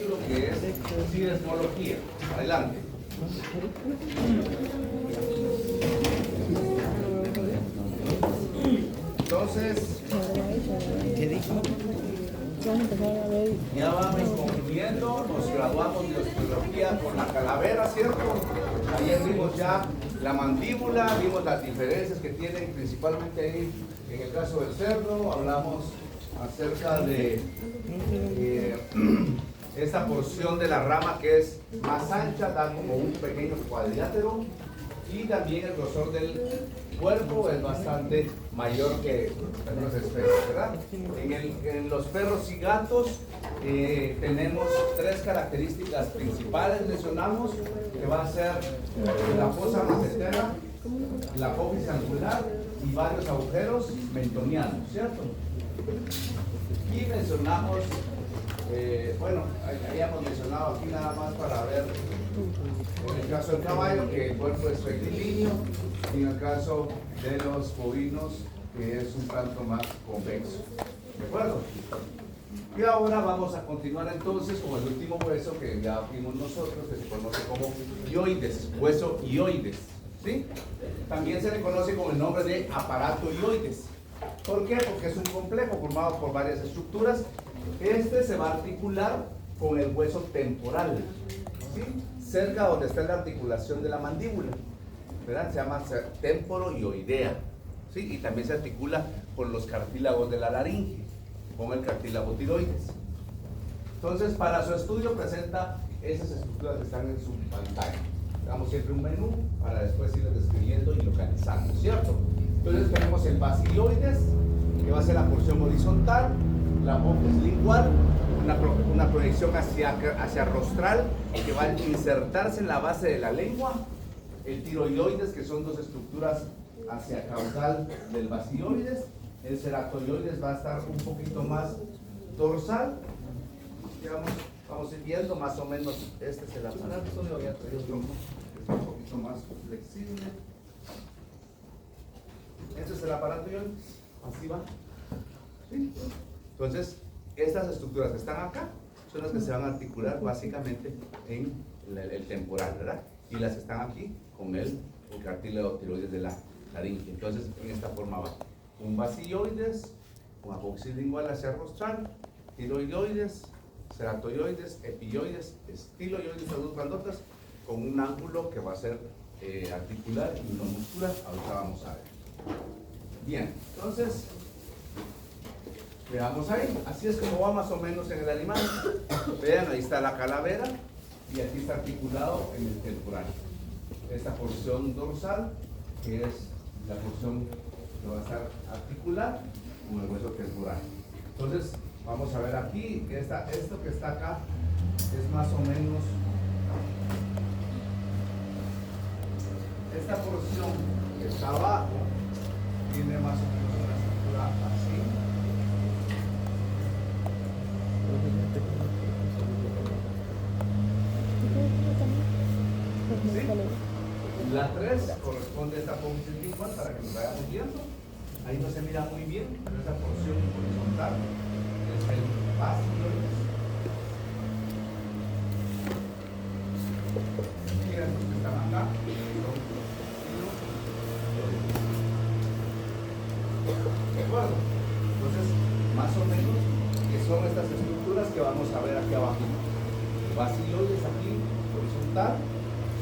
Lo que es sismología. Adelante. Entonces, ya vamos concluyendo, nos graduamos de osteología con la calavera, ¿cierto? Ayer vimos ya la mandíbula, vimos las diferencias que tienen principalmente ahí en el caso del cerdo, hablamos acerca de esta porción de la rama que es más ancha, da como un pequeño cuadrilátero, y también el grosor del cuerpo es bastante mayor que otras especies, ¿verdad? En los perros y gatos tenemos tres características principales, mencionamos, que va a ser la fosa macetera, la apófisis angular y varios agujeros mentonianos, ¿cierto? Y mencionamos, bueno, habíamos mencionado aquí nada más para ver, en el caso del caballo, que el cuerpo es rectilíneo, y en el caso de los bovinos, que es un tanto más convexo. ¿De acuerdo? Y ahora vamos a continuar entonces con el último hueso que ya vimos nosotros, que se conoce como hioides, hueso hioides, ¿sí? También se le conoce con el nombre de aparato hioides. ¿Por qué? Porque es un complejo formado por varias estructuras. Este se va a articular con el hueso temporal, ¿sí? Cerca donde está la articulación de la mandíbula, ¿verdad? Se llama temporhioidea, ¿sí? Y también se articula con los cartílagos de la laringe, con el cartílago tiroides. Entonces, para su estudio presenta esas estructuras que están en su pantalla. Damos siempre un menú para después ir describiendo y localizando, ¿cierto? Entonces tenemos el basiloides, que va a ser la porción horizontal, la apófisis lingual, una proyección hacia rostral, que va a insertarse en la base de la lengua, el tiroidoides, que son dos estructuras hacia caudal del basiloides, el ceratoioides va a estar un poquito más dorsal, digamos, vamos viendo más o menos, este es el aparato, yo había traído otro, es un poquito más flexible. Este es el aparato ioides, así va. ¿Sí? Entonces, estas estructuras que están acá son las que se van a articular básicamente en el temporal, ¿verdad? Y las que están aquí con el cartílago tiroides de la laringe. Entonces, en esta forma va un basiloides, un apófisis lingual hacia rostral, tiroidoides, ceratoioides, epioides, estiloioides, las dos grandotas, con un ángulo que va a ser articular y no muscular. Ahorita vamos a ver. Bien, entonces veamos ahí, así es como va más o menos en el animal. Vean, ahí está la calavera y aquí está articulado en el temporal. Esta porción dorsal, que es la porción que va a estar articular con el hueso temporal. Entonces, vamos a ver aquí que esto que está acá es más o menos esta porción que está abajo, tiene más o menos una estructura así. ¿Sí? La 3 corresponde a esta apófisis lingual para que nos vayamos viendo. Ahí no se mira muy bien, pero esa porción horizontal es el basiloides. Miren los que están acá. ¿De acuerdo? Entonces, más o menos, que son estas estructuras que vamos a ver aquí abajo. Basiloides aquí, horizontal,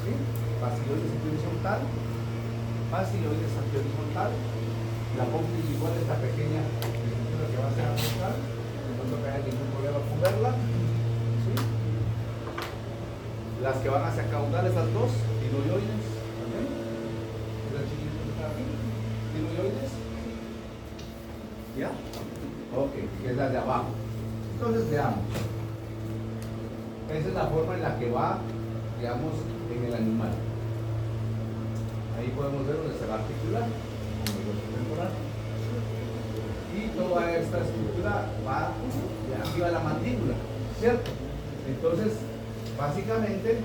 ¿sí? Basiloides aquí horizontal, basiloides aquí horizontal, la apófisis igual esta pequeña estructura que va a ser horizontal, no toca ningún problema con verla, ¿sí? Las que van hacia caudal, estas dos, tiroides, ¿también? El chiquito que está aquí, tiroides. ¿Ya? Ok, que es la de abajo. Entonces veamos. Esa es la forma en la que va, digamos, en el animal. Ahí podemos ver donde se va a articular con el hueso temporal. Y toda esta estructura va de arriba a la mandíbula, ¿cierto? Entonces, básicamente,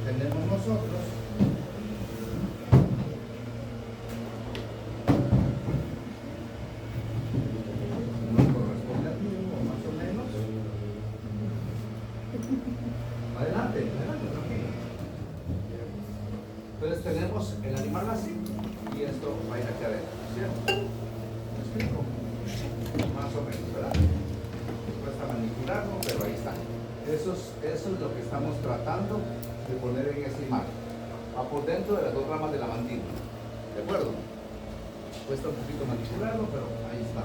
tenemos nosotros Adelante, adelante, tranquilo. Entonces tenemos el animal así y esto va a ir aquí adentro, ¿cierto? ¿Me explico? Más o menos, ¿verdad? Cuesta manipularlo, pero ahí está. Eso es lo que estamos tratando de poner en esta imagen. Va por dentro de las dos ramas de la mandíbula. ¿De acuerdo? Cuesta un poquito manipularlo, pero ahí está.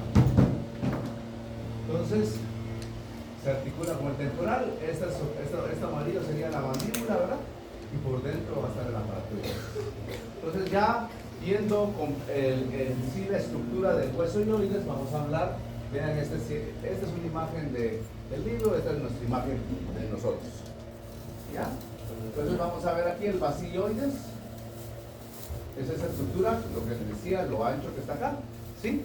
Entonces, se articula con el temporal. Esta amarillo sería la mandíbula, ¿verdad? Y por dentro va a estar el aparato. Entonces, ya viendo con sí la estructura del hueso hioides, vamos a hablar. Vean, esta es una imagen del libro, esta es nuestra imagen de nosotros. ¿Ya? Entonces vamos a ver aquí el basilloides. Es esa estructura, lo que les decía, lo ancho que está acá. ¿Sí?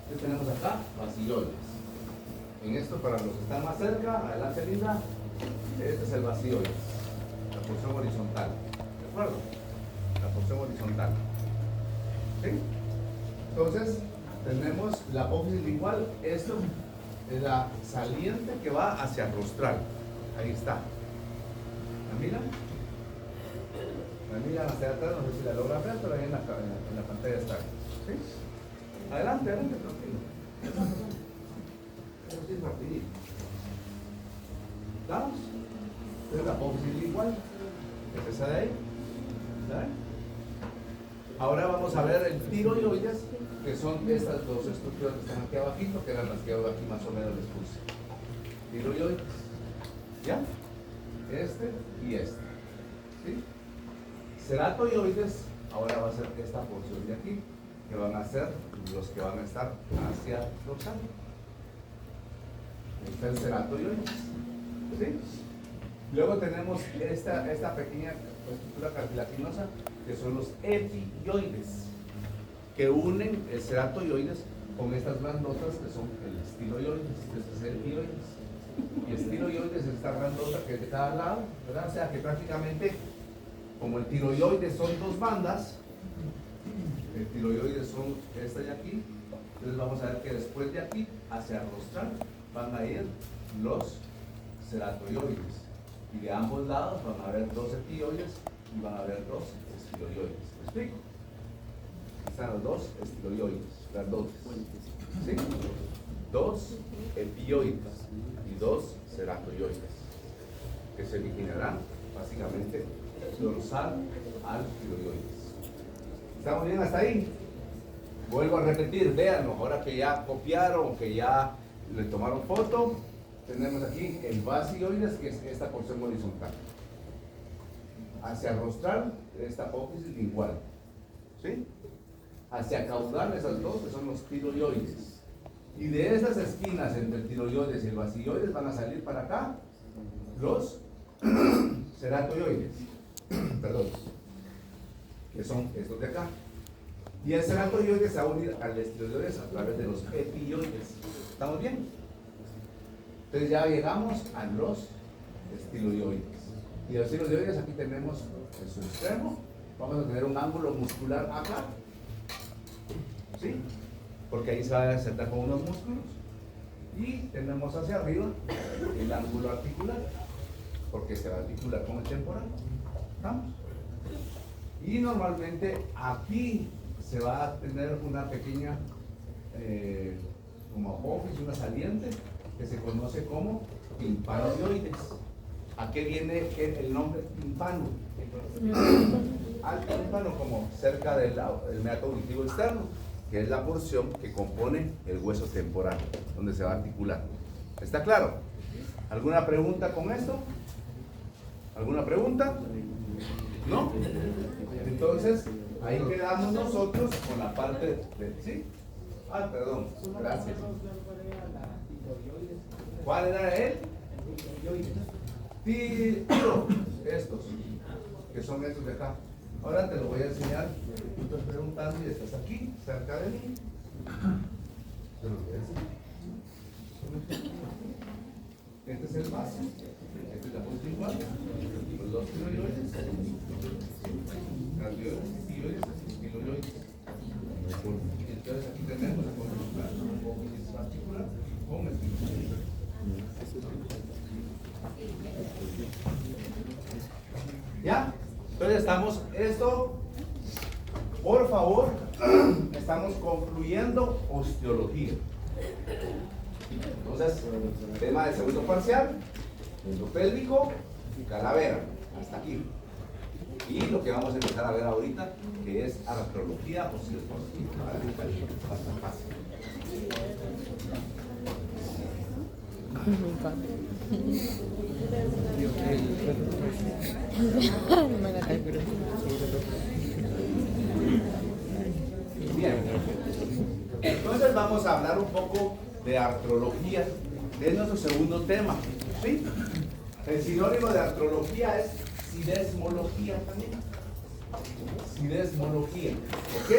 Entonces tenemos acá basilloides. En esto, para los que están más cerca, adelante linda, este es el basilloides, la porción horizontal. ¿De acuerdo? La porción horizontal. ¿Sí? Entonces, tenemos la apófisis lingual. Esto es la saliente que va hacia el rostral. Ahí está. ¿La miran? La miran hacia atrás, no sé si la logran ver, pero ahí en la pantalla está. ¿Sí? Adelante, adelante, tranquilo. Eso sí es rapidito. ¿Estamos? Esta es la apófisis lingual. Es esa de ahí. ¿Sabes? Ahora vamos a ver el tiroides, que son estas dos estructuras que están aquí abajito, que eran las que aquí más o menos les puse. Tiroides. ¿Ya? Este y este. ¿Sí? Ceratoioides, ahora va a ser esta porción de aquí, que van a ser los que van a estar hacia dorsal. Este es el ceratoioides. ¿Sí? Luego tenemos esta pequeña estructura cartilaginosa, que son los epioides, que unen el ceratoioides con estas grandotas que son el estiloioides. Este es el epioides. Y estiloioides es esta grandota que es de cada lado, ¿verdad? O sea que prácticamente, como el tiroides son dos bandas, el tiroides son esta de aquí, entonces vamos a ver que después de aquí, hacia el rostral, van a ir los ceratoioides. Y de ambos lados van a haber dos epioides y van a haber dos estiloioides. ¿Me explico? Están los dos estiloioides, grandotes. ¿Sí? Dos epioides y dos ceratoioides, que se originarán básicamente dorsal al tiroides. ¿Estamos bien hasta ahí? Vuelvo a repetir, véanlo, ahora que ya copiaron, que ya le tomaron foto, tenemos aquí el basilloides, que es esta porción horizontal. Hacia rostral, esta apófisis lingual. ¿Sí? Hacia caudal, esas dos, que son los tiroides. Y de estas esquinas entre el tiroides y el basilloides van a salir para acá los ceratoioides. Perdón. Que son estos de acá. Y el ceratoioides se va a unir al estiloioides a través de los epioides. ¿Estamos bien? Entonces ya llegamos a los estiloioides. Y los estiloioides aquí tenemos en su extremo. Vamos a tener un ángulo muscular acá. ¿Sí? Porque ahí se va a insertar con unos músculos. Y tenemos hacia arriba el ángulo articular, porque se va a articular con el temporal. ¿Estamos? Y normalmente aquí se va a tener una pequeña como apófisis, una saliente, que se conoce como timpanoioides. ¿A qué viene el nombre timpano? Al tímpano, como cerca del meato auditivo externo, que es la porción que compone el hueso temporal, donde se va a articular. ¿Está claro? ¿Alguna pregunta con esto? ¿Alguna pregunta? ¿No? Entonces, ahí quedamos nosotros con la parte de... ¿Sí? Ah, perdón, gracias. ¿Cuál era él? Tiro, estos, que son estos de acá. Ahora te lo voy a enseñar. Tú estás preguntando y estás aquí, cerca de mí. Te lo voy a enseñar. Este es el base. Esta es la punta igual. Los dos tiroides. Radioides, tiroides, estiloioides. Y entonces aquí tenemos la apófisis articular con estiloioides. ¿Ya? Entonces por favor, estamos concluyendo osteología. Entonces, tema del segundo parcial, endopélvico y calavera, hasta aquí. Y lo que vamos a empezar a ver ahorita, que es artrología o osteología. Bastante fácil. Bien, entonces vamos a hablar un poco de artrología, es nuestro segundo tema, ¿sí? El sinónimo de artrología es sidesmología también. Sidesmología, ¿ok?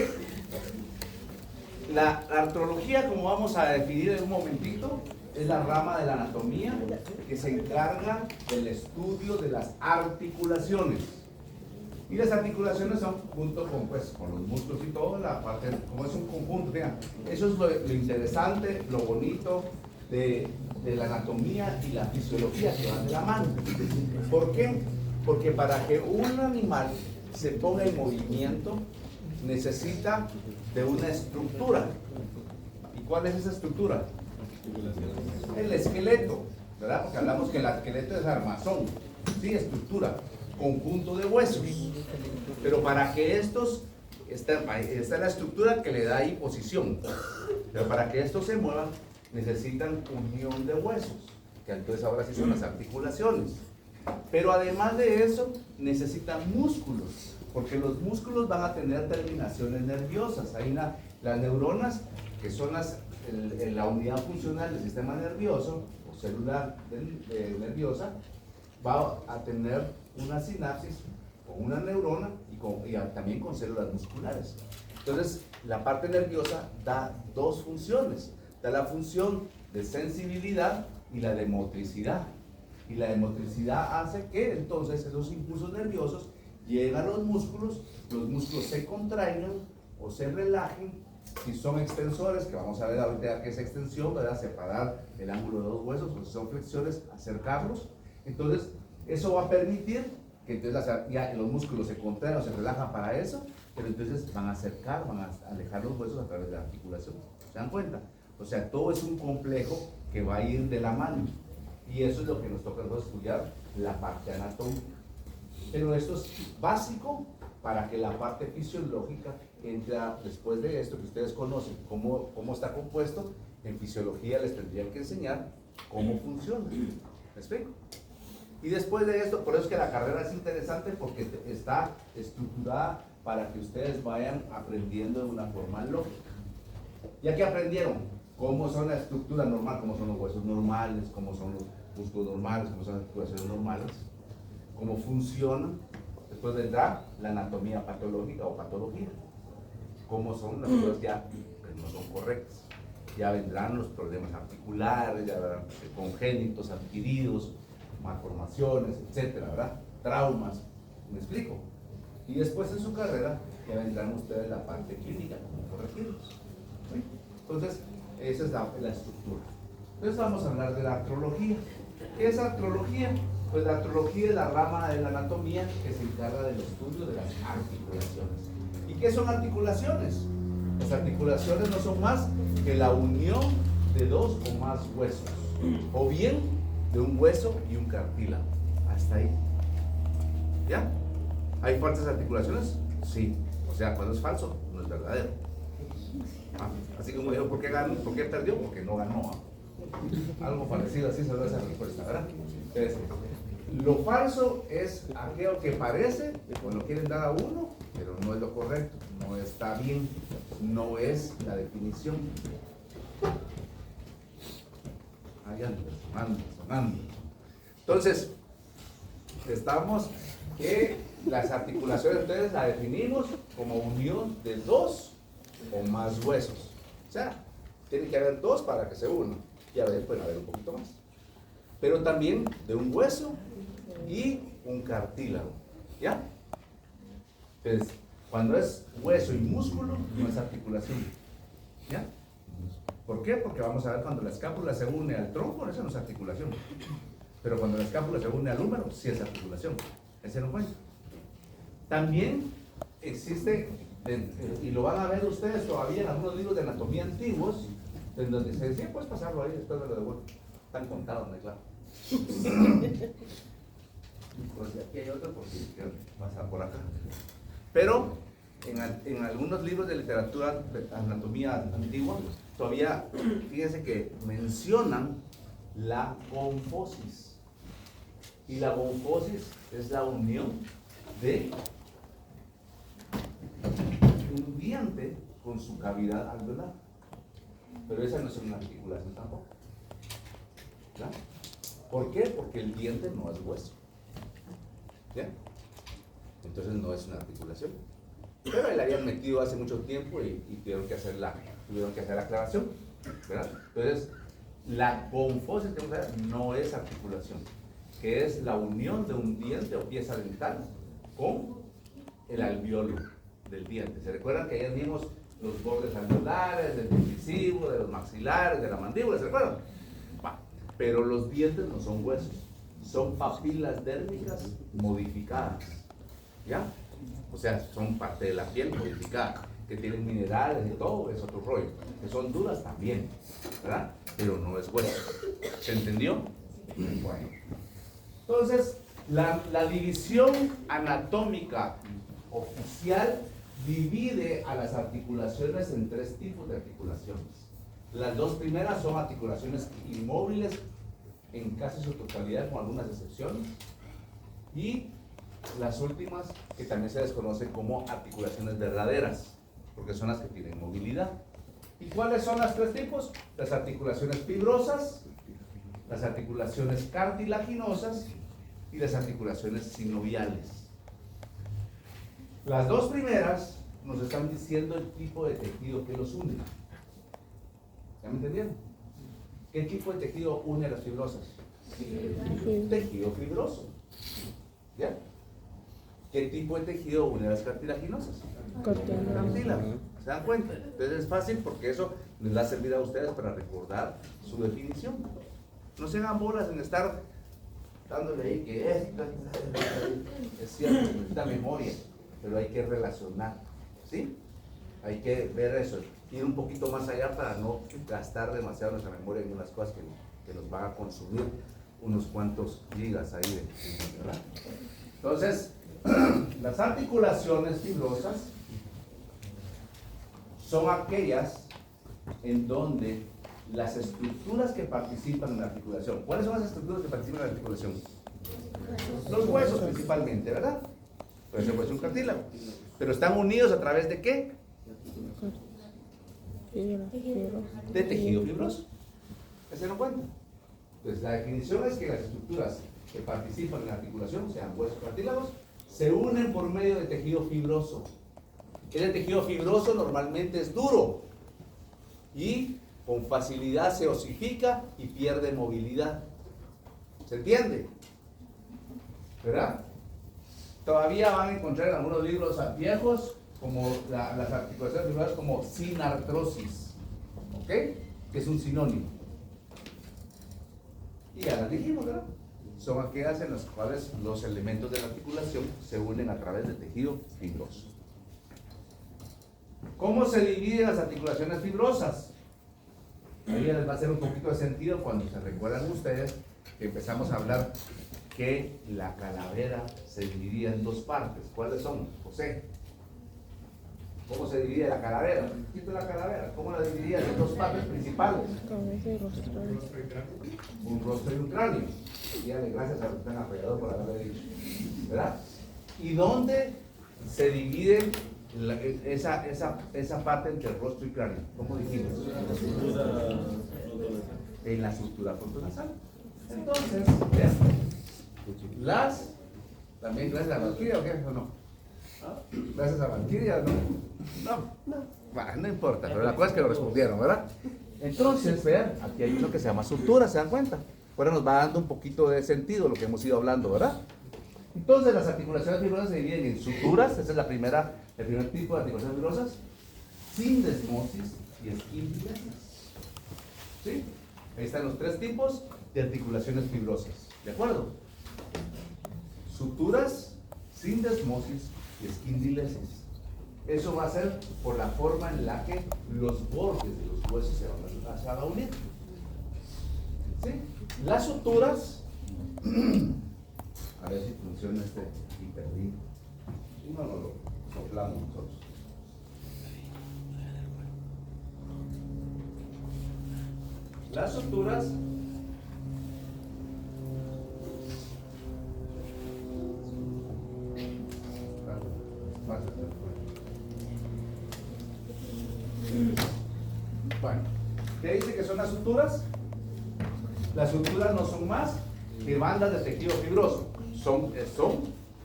La artrología, como vamos a definir en un momentito, es la rama de la anatomía que se encarga del estudio de las articulaciones. Y las articulaciones son junto con los músculos y todo, la parte, como es un conjunto, vean, eso es lo interesante, lo bonito de la anatomía y la fisiología que van de la mano. ¿Por qué? Porque para que un animal se ponga en movimiento, necesita de una estructura. ¿Y cuál es esa estructura? El esqueleto, ¿verdad? Porque hablamos que el esqueleto es armazón, sí, estructura, conjunto de huesos. Pero para que estos, esta es la estructura que le da ahí posición, pero para que estos se muevan, necesitan unión de huesos, que entonces ahora sí son las articulaciones. Pero además de eso, necesitan músculos, porque los músculos van a tener terminaciones nerviosas. Hay las neuronas, que son la unidad funcional del sistema nervioso o célula nerviosa, va a tener una sinapsis con una neurona y también con células musculares. Entonces, la parte nerviosa da dos funciones. Da la función de sensibilidad y la de motricidad. Y la de motricidad hace que entonces esos impulsos nerviosos lleguen a los músculos se contraigan o se relajen. Si son extensores, que vamos a ver ahorita qué es extensión, ¿verdad? Separar el ángulo de dos huesos, o si son flexiones, acercarlos. Entonces, eso va a permitir que entonces ya los músculos se contraen o se relajan para eso, pero entonces van a acercar, van a alejar los huesos a través de la articulación. ¿Se dan cuenta? O sea, todo es un complejo que va a ir de la mano. Y eso es lo que nos toca estudiar, la parte anatómica. Pero esto es básico para que la parte fisiológica entre después de esto que ustedes conocen, cómo está compuesto. En fisiología les tendrían que enseñar cómo funciona. ¿Me explico? Y después de esto, por eso es que la carrera es interesante, porque está estructurada para que ustedes vayan aprendiendo de una forma lógica. Ya que aprendieron cómo son la estructura normal, cómo son los huesos normales, cómo son los músculos normales, cómo son las articulaciones normales, cómo funcionan, después vendrá la anatomía patológica o patología, cómo son las cosas ya que no son correctas. Ya vendrán los problemas articulares, ya vendrán congénitos, adquiridos, malformaciones, etcétera, ¿verdad? Traumas, ¿me explico? Y después en su carrera ya vendrán ustedes la parte clínica, cómo corregirlos. ¿Sí? Entonces, esa es la estructura. Entonces vamos a hablar de la artrología. ¿Qué es artrología? Pues la artrología es la rama de la anatomía que se encarga del estudio de las articulaciones. ¿Y qué son articulaciones? Las articulaciones no son más que la unión de dos o más huesos, o bien de un hueso y un cartílago. Hasta ahí. ¿Ya? ¿Hay falsas articulaciones? Sí. O sea, cuando es falso, no es verdadero. Así como dijo, ¿por qué ganó? ¿Por qué perdió? Porque no ganó. Algo parecido así se da esa respuesta, ¿verdad? Entonces, lo falso es aquello que parece que lo quieren dar a uno, pero no es lo correcto, no está bien, no es la definición. Ahí anda, sonando. Entonces, estamos que las articulaciones, entonces la definimos como unión de dos o más huesos. O sea, tiene que haber dos para que se unan. Y a veces pueden haber un poquito más. Pero también de un hueso y un cartílago. ¿Ya? Entonces, cuando es hueso y músculo, no es articulación. ¿Ya? ¿Por qué? Porque vamos a ver cuando la escápula se une al tronco, eso no es articulación. Pero cuando la escápula se une al húmero, sí es articulación. Ese no cuenta. También existe, y lo van a ver ustedes todavía en algunos libros de anatomía antiguos, en donde se decía, puedes pasarlo ahí, después me lo devuelvo. Están contados, ¿no? Claro. Pues aquí hay otro por si quieren pasar por acá. Pero en algunos libros de literatura de anatomía antigua, todavía, fíjense que mencionan la gonfosis. Y la gonfosis es la unión de un diente con su cavidad alveolar. Pero esa no es una articulación tampoco. ¿Ya? ¿Por qué? Porque el diente no es hueso. ¿Ya? Entonces no es una articulación. Pero ahí la habían metido hace mucho tiempo y tuvieron que hacer la aclaración. ¿Verdad? Entonces, la gonfosis que vamos a ver no es articulación, que es la unión de un diente o pieza dental con el alveolo del diente. ¿Se recuerdan que ayer vimos los bordes alveolares, del incisivo, de los maxilares, de la mandíbula? ¿Se recuerdan? Pero los dientes no son huesos, son papilas dérmicas modificadas. ¿Ya? O sea, son parte de la piel modificada, que tienen minerales y todo, es otro rollo. Que son duras también, ¿verdad? Pero no es hueso. ¿Se entendió? Bueno. Entonces, la división anatómica oficial divide a las articulaciones en tres tipos de articulaciones. Las dos primeras son articulaciones inmóviles en casi su totalidad, con algunas excepciones, y las últimas que también se desconocen como articulaciones verdaderas, porque son las que tienen movilidad. ¿Y cuáles son las tres tipos? Las articulaciones fibrosas, las articulaciones cartilaginosas y las articulaciones sinoviales. Las dos primeras nos están diciendo el tipo de tejido que los une. ¿Ya me entendieron? ¿Qué tipo de tejido une a las fibrosas? Tejido fibroso. ¿Ya? ¿Qué tipo de tejido une a las cartilaginosas? Cartílago. ¿Se dan cuenta? Entonces es fácil porque eso les va a servir a ustedes para recordar su definición. No se hagan bolas en estar dándole ahí que esto es cierto, necesita memoria, pero hay que relacionar, ¿sí? Hay que ver eso, ir un poquito más allá para no gastar demasiado nuestra memoria en unas cosas que nos van a consumir unos cuantos gigas ahí, ¿verdad? Entonces, las articulaciones fibrosas son aquellas en donde las estructuras que participan en la articulación. ¿Cuáles son las estructuras que participan en la articulación? Los huesos principalmente, ¿verdad? Puede ser un cartílago. Pero están unidos a través de ¿qué? De tejido fibroso. ¿Se dieron cuenta? Entonces la definición es que las estructuras que participan en la articulación, sean huesos o cartílagos, se unen por medio de tejido fibroso. Ese tejido fibroso normalmente es duro y con facilidad se osifica y pierde movilidad. ¿Se entiende? ¿Verdad? Todavía van a encontrar en algunos libros viejos como las articulaciones fibrosas como sinartrosis, ¿ok? Que es un sinónimo. Y ya las dijimos, ¿verdad? Son aquellas en las cuales los elementos de la articulación se unen a través del tejido fibroso. ¿Cómo se dividen las articulaciones fibrosas? Ahí les va a hacer un poquito de sentido cuando se recuerdan ustedes que empezamos a hablar que la calavera se dividía en dos partes. ¿Cuáles son, José? ¿Cómo se divide la calavera? ¿Qué es la calavera? ¿Cómo la dividía en dos partes principales? Un rostro y un cráneo. Dígale gracias a los que están apoyados por haberle dicho. ¿Verdad? ¿Y dónde se divide esa parte entre el rostro y cráneo? ¿Cómo dijimos? En la sutura frontonasal. Entonces, vean, también gracias a Valkyria o qué, o no. Gracias a Valkyria, no importa, pero la cosa es que lo respondieron, ¿verdad? Entonces, vean, aquí hay uno que se llama sutura, ¿se dan cuenta? Ahora nos va dando un poquito de sentido lo que hemos ido hablando, ¿verdad? Entonces, las articulaciones fibrosas se dividen en suturas, ese es el primer tipo de articulaciones fibrosas, sindesmosis y esquimpiasas. ¿Sí? Ahí están los tres tipos de articulaciones fibrosas, ¿de acuerdo? Suturas, sindesmosis y esquindilesis. Eso va a ser por la forma en la que los bordes de los huesos se van a unir. ¿Sí? Las suturas, a ver si funciona este hiperlink. Si no, no lo soplamos nosotros. Las suturas bueno, ¿qué dice que son las suturas? Las suturas no son más que bandas de tejido fibroso, son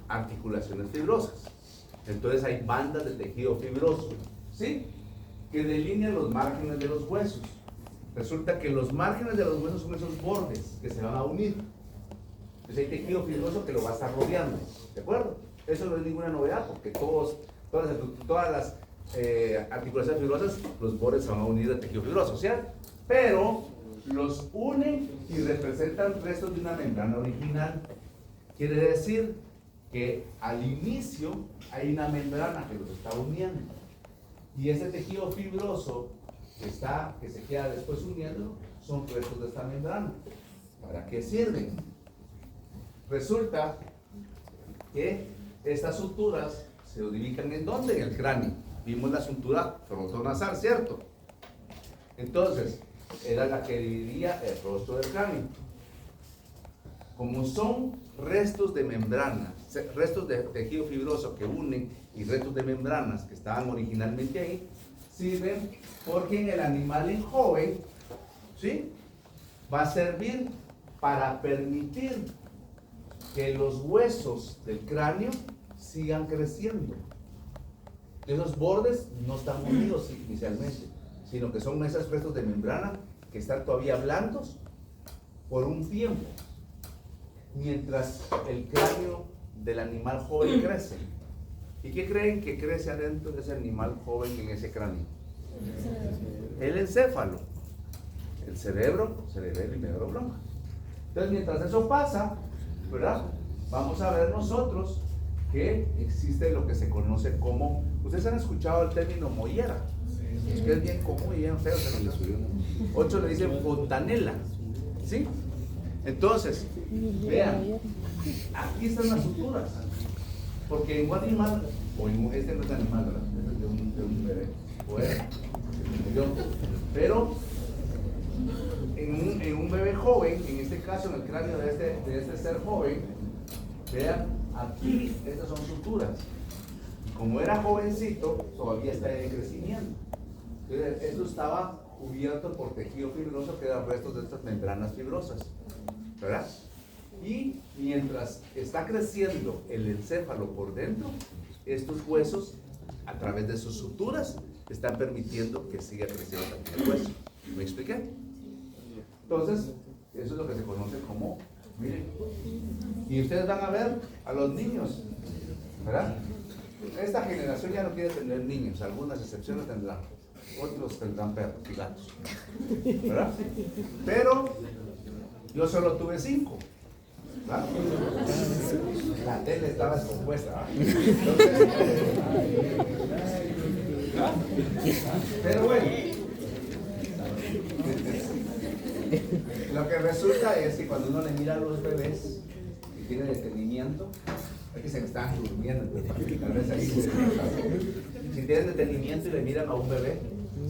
articulaciones fibrosas. Entonces hay bandas de tejido fibroso, ¿sí? Que delinean los márgenes de los huesos. Resulta que los márgenes de los huesos son esos bordes que se van a unir. Entonces hay tejido fibroso que lo va a estar rodeando, ¿de acuerdo? Eso no es ninguna novedad porque todas las articulaciones fibrosas, los bordes se van a unir de tejido fibroso, ¿cierto? Pero los unen y representan restos de una membrana original. Quiere decir que al inicio hay una membrana que los está uniendo. Y ese tejido fibroso que se queda después uniendo son restos de esta membrana. ¿Para qué sirven? Resulta que estas suturas se ubican ¿en dónde? En el cráneo. Vimos la sutura frontonasal, ¿cierto? Entonces, era la que dividía el rostro del cráneo. Como son restos de membranas, restos de tejido fibroso que unen y restos de membranas que estaban originalmente ahí, sirven porque en el animal en joven, ¿sí? Va a servir para permitir que los huesos del cráneo sigan creciendo. Esos bordes no están unidos inicialmente, sino que son esos restos de membrana que están todavía blandos por un tiempo, mientras el cráneo del animal joven crece. ¿Y qué creen que crece adentro de ese animal joven en ese cráneo? El encéfalo, el cerebro y medulla. Entonces, mientras eso pasa, ¿verdad? Vamos a ver nosotros que existe lo que se conoce como, ustedes han escuchado el término mollera, es que es bien común y bien feo, se nos subió. Otros le dicen fontanela, ¿sí? Entonces, vean, aquí están las suturas, porque en un animal, este no es animal, ¿verdad? Este es de un bebé, pero en un bebé joven, en este caso en el cráneo de este ser joven, vean, aquí estas son suturas. Como era jovencito, todavía está en crecimiento. Entonces, esto estaba cubierto por tejido fibroso que eran restos de estas membranas fibrosas, ¿verdad? Y mientras está creciendo el encéfalo por dentro, estos huesos, a través de sus suturas, están permitiendo que siga creciendo también el hueso. ¿Me expliqué? Entonces, eso es lo que se conoce como, miren, y ustedes van a ver a los niños, ¿verdad? Esta generación ya no quiere tener niños, algunas excepciones tendrán, otros tendrán perros y gatos, ¿verdad? Pero yo solo tuve 5, ¿verdad? La tele estaba descompuesta, ¿verdad? Entonces, ¿verdad? Pero bueno, lo que resulta es que cuando uno le mira a los bebés y tiene detenimiento, es que se están durmiendo, tal vez ahí. Si tienen detenimiento y le miran a un bebé,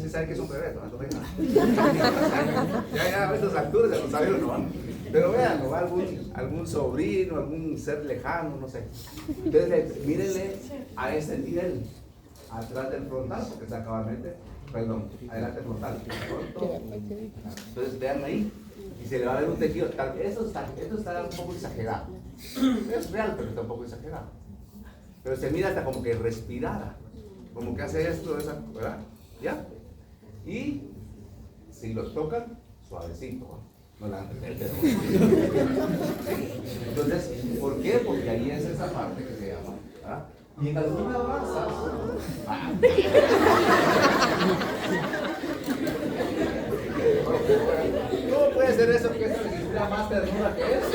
¿sí saben que es un bebé? Ya a estas alturas ya no saben o no. Pero vean, o algún sobrino, algún ser lejano, no sé. Entonces, mírenle a ese nivel, atrás del frontal, porque está cabalmente, adelante del frontal. Entonces, vean ahí, y se le va a ver un tejido. Esto está un poco exagerado. Es real, pero está un poco exagerado. Pero se mira hasta como que respirara, como que hace esto, ¿verdad? ¿Ya? Y si los tocan, suavecito, no la han entendido. Entonces, ¿por qué? Porque ahí es esa parte que se llama, ¿verdad? Y en algunas razas, ¿cómo puede ser eso que esto necesita más ternura que eso?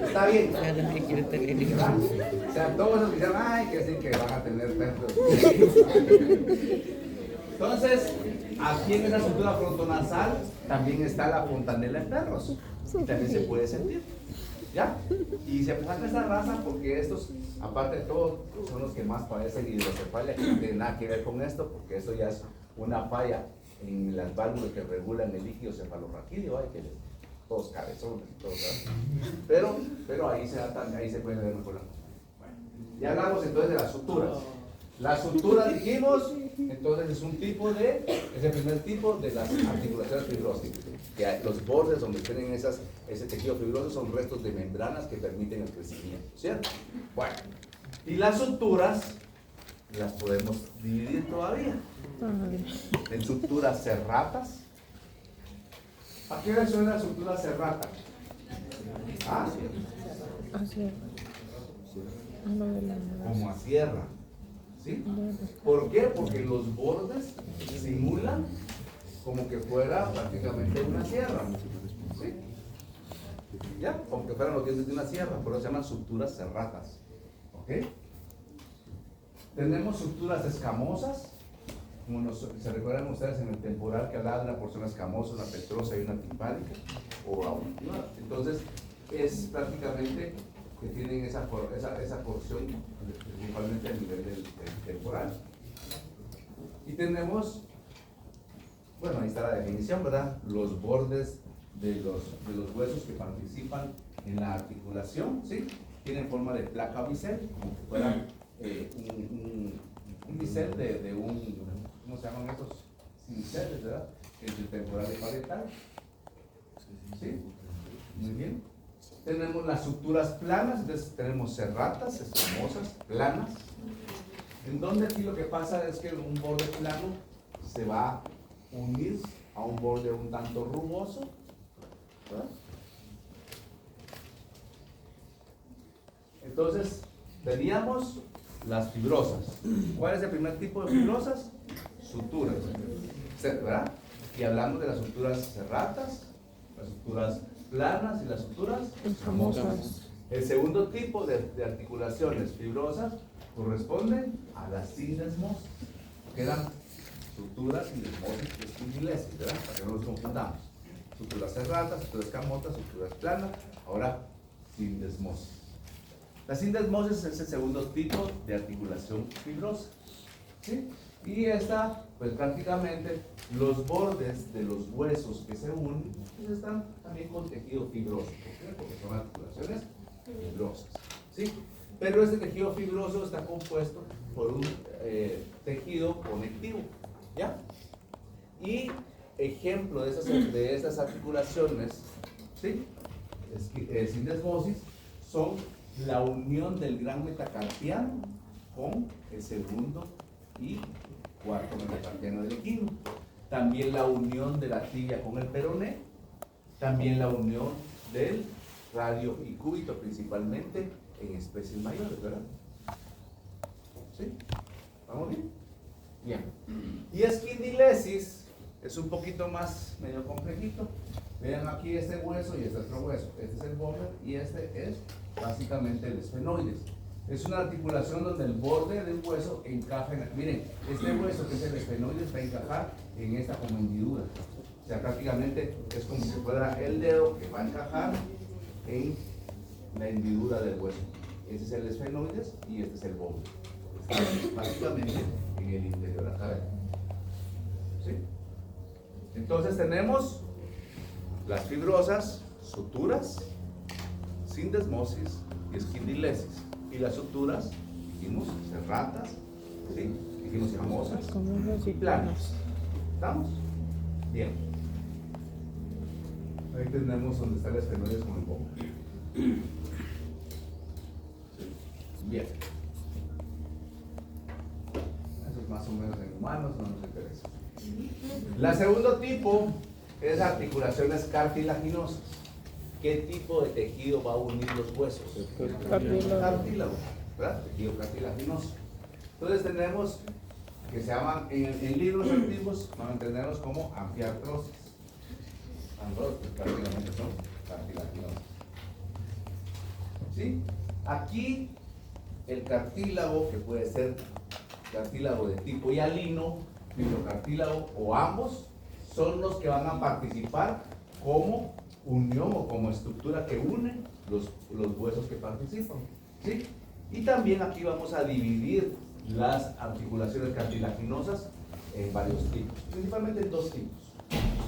Está bien. ¿Verdad? O sea, todos los que dicen, ay, que sí, que van a tener perros. Entonces, aquí en esa estructura frontonasal también está la fontanela en perros. Y también se puede sentir. ¿Ya? Y se saca esta raza porque estos, aparte de todo, son los que más padecen hidrocefalia, que no tiene nada que ver con esto, porque esto ya es una falla en las válvulas que regulan el líquido cefalorraquídeo, que todos cabezones y todo, ¿verdad? Pero ahí se puede ver mejor. Bueno, ya hablamos entonces de las suturas. Las suturas, dijimos, entonces es el primer tipo de las articulaciones fibrosas, que los bordes donde tienen ese tejido fibroso son restos de membranas que permiten el crecimiento, ¿cierto? Bueno, y las suturas las podemos dividir todavía en suturas serratas. ¿A qué le suena la sutura serrata? ¿Ah? Como a sierra. ¿Sí? ¿Por qué? Porque los bordes simulan como que fuera prácticamente una sierra. ¿Sí? ¿Ya? Como que fueran los dientes de una sierra, por eso se llaman suturas serratas. ¿Ok? Tenemos suturas escamosas, como se recuerdan ustedes en el temporal que hablaba de una porción escamosa, una petrosa y una timpánica, o auditiva. Entonces, es prácticamente que tienen esa porción principalmente a nivel del temporal. Y tenemos, bueno, ahí está la definición, ¿verdad? Los bordes de los huesos que participan en la articulación, ¿sí? Tienen forma de placa bisel, como que fueran un bisel de un, ¿cómo se llaman estos? Cinceles, ¿verdad? Entre el temporal y parietal. ¿Sí? Muy bien. Tenemos las suturas planas, entonces tenemos serratas, escamosas, planas, en donde aquí lo que pasa es que un borde plano se va a unir a un borde un tanto rugoso, ¿verdad? Entonces, teníamos las fibrosas. ¿Cuál es el primer tipo de fibrosas? Suturas, ¿verdad? Y hablamos de las suturas serratas, las suturas planas y las suturas escamosas. El segundo tipo de articulaciones fibrosas corresponden a las sindesmosis, que eran suturas, sindesmosis y espondilosis, ¿verdad? Para que no nos confundamos. Suturas serratas, suturas escamosas, suturas planas, ahora sindesmosis. La sindesmosis es el segundo tipo de articulación fibrosa, ¿sí? Y esta, pues prácticamente los bordes de los huesos que se unen pues están también con tejido fibroso. ¿Por qué? Porque son articulaciones fibrosas, ¿sí? Pero este tejido fibroso está compuesto por un tejido conectivo, ¿ya? Y ejemplo de estas articulaciones, ¿sí? Sindesmosis son la unión del gran metacarpiano con el segundo y cuarto metacarpiano del equino. También la unión de la tibia con el peroné. También la unión del radio y cúbito, principalmente en especies mayores, ¿verdad? ¿Sí? ¿Vamos bien? Bien. Y esquindilesis es un poquito más, medio complejito. Vean aquí este hueso y este otro hueso. Este es el borde y este es básicamente el esfenoides. Es una articulación donde el borde del hueso encaja en... Miren, este hueso que es el esfenoides va a encajar en esta como hendidura. O sea, prácticamente es como si fuera el dedo que va a encajar en la hendidura del hueso. Ese es el esfenoides y este es el borde. Está básicamente en el interior de la cabeza. ¿Sí? Entonces tenemos las fibrosas, suturas, sindesmosis y esquindilesis. Y las suturas, dijimos, serratas, ¿sí? Dijimos escamosas y planas. ¿Estamos? Bien. Ahí tenemos donde está el esfenoides con el bobo. Bien. Eso es más o menos en humanos, no nos interesa. La segundo tipo es articulaciones cartilaginosas. ¿Qué tipo de tejido va a unir los huesos? Cartílago, ¿verdad? Tejido cartilaginoso. Entonces tenemos que se llaman, en libros antiguos, van a entenderlos como anfiartrosis. Ambos prácticamente son cartilaginosas. ¿Sí? Aquí el cartílago, que puede ser cartílago de tipo hialino, fibrocartílago o ambos, son los que van a participar como unión o como estructura que une los huesos que participan. ¿Sí? Y también aquí vamos a dividir las articulaciones cartilaginosas en varios tipos, principalmente en dos tipos.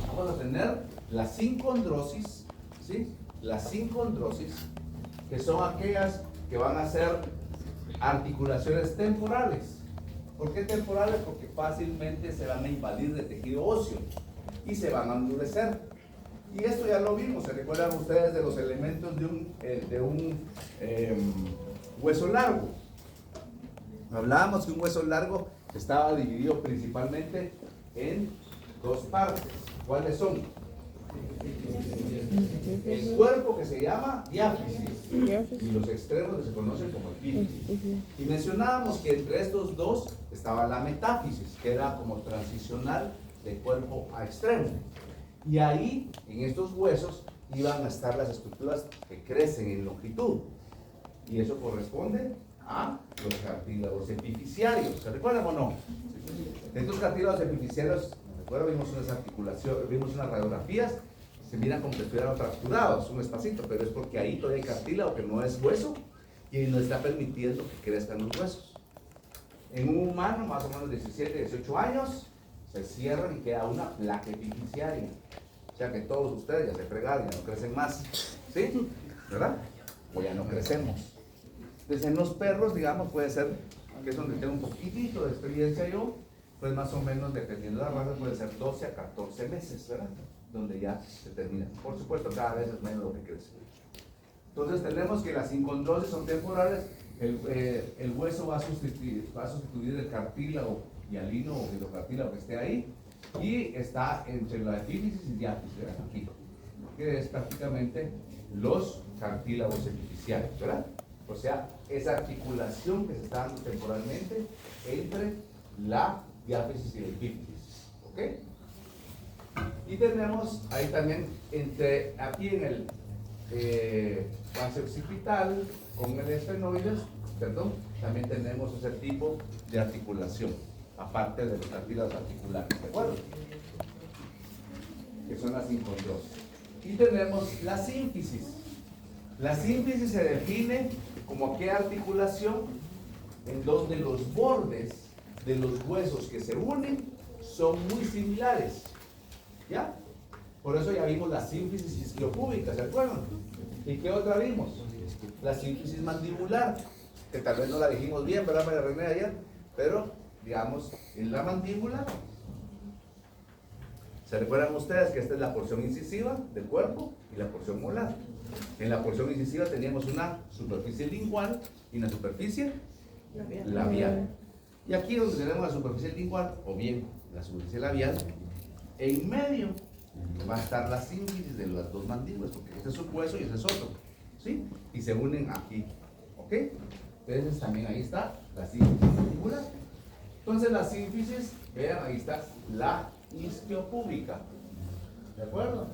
Vamos a tener la sincondrosis, ¿sí? La sincondrosis, que son aquellas que van a ser articulaciones temporales. ¿Por qué temporales? Porque fácilmente se van a invadir de tejido óseo y se van a endurecer. Y esto ya lo vimos, ¿se recuerdan ustedes de los elementos de un hueso largo? Hablábamos que un hueso largo estaba dividido principalmente en dos partes. ¿Cuáles son? El cuerpo, que se llama diáfisis, y los extremos, que se conocen como epífisis. Y mencionábamos que entre estos dos estaba la metáfisis, que era como transicional de cuerpo a extremo. Y ahí, en estos huesos, iban a estar las estructuras que crecen en longitud. Y eso corresponde a los cartílagos epificiarios. ¿Se recuerdan o no? Estos cartílagos epificiarios, recuerdan, vimos unas articulaciones, vimos unas radiografías, se miran como que estuvieran fracturados, un espacito, pero es porque ahí todavía hay cartílago que no es hueso y no está permitiendo que crezcan los huesos. En un humano, más o menos 17, 18 años, se cierran y queda una placa epificiaria. O sea que todos ustedes ya se fregaron, ya no crecen más. ¿Sí? ¿Verdad? O ya no crecemos. Entonces en los perros, digamos, puede ser, que es donde tengo un poquitito de experiencia yo, pues más o menos, dependiendo de la raza, puede ser 12 a 14 meses, ¿verdad? Donde ya se termina. Por supuesto, cada vez es menos lo que crece. Entonces tenemos que las sincondrosis son temporales. El hueso va a sustituir el cartílago hialino o fibrocartílago que esté ahí, y está entre la epífisis y diáfisis, ¿verdad? Aquí, que es prácticamente los cartílagos epificiales, ¿verdad? O sea, esa articulación que se está dando temporalmente entre la diáfisis y la epífisis, ¿ok? Y tenemos ahí también, aquí en el base occipital con el esfenoides, perdón, también tenemos ese tipo de articulación, aparte de los cartílagos articulares, ¿de acuerdo? Que son las sincondrosis. Y tenemos la sínfisis. La sínfisis se define como aquella articulación en donde los bordes de los huesos que se unen son muy similares. ¿Ya? Por eso ya vimos la sínfisis isquiopúbica, ¿se acuerdan? ¿Y qué otra vimos? La sínfisis mandibular, que tal vez no la dijimos bien, ¿verdad, María René, ayer? Pero, digamos, en la mandíbula, ¿se recuerdan ustedes que esta es la porción incisiva del cuerpo y la porción molar? En la porción incisiva teníamos una superficie lingual y una superficie labial. Y aquí donde tenemos la superficie lingual, o bien la superficie labial, en medio va a estar la sínfisis de las dos mandíbulas, porque este es un hueso y este es otro, ¿sí? Y se unen aquí, ¿ok? Entonces también ahí está la sínfisis mandibular. Entonces la sínfisis, vean, ahí está la isquiopúbica, ¿de acuerdo?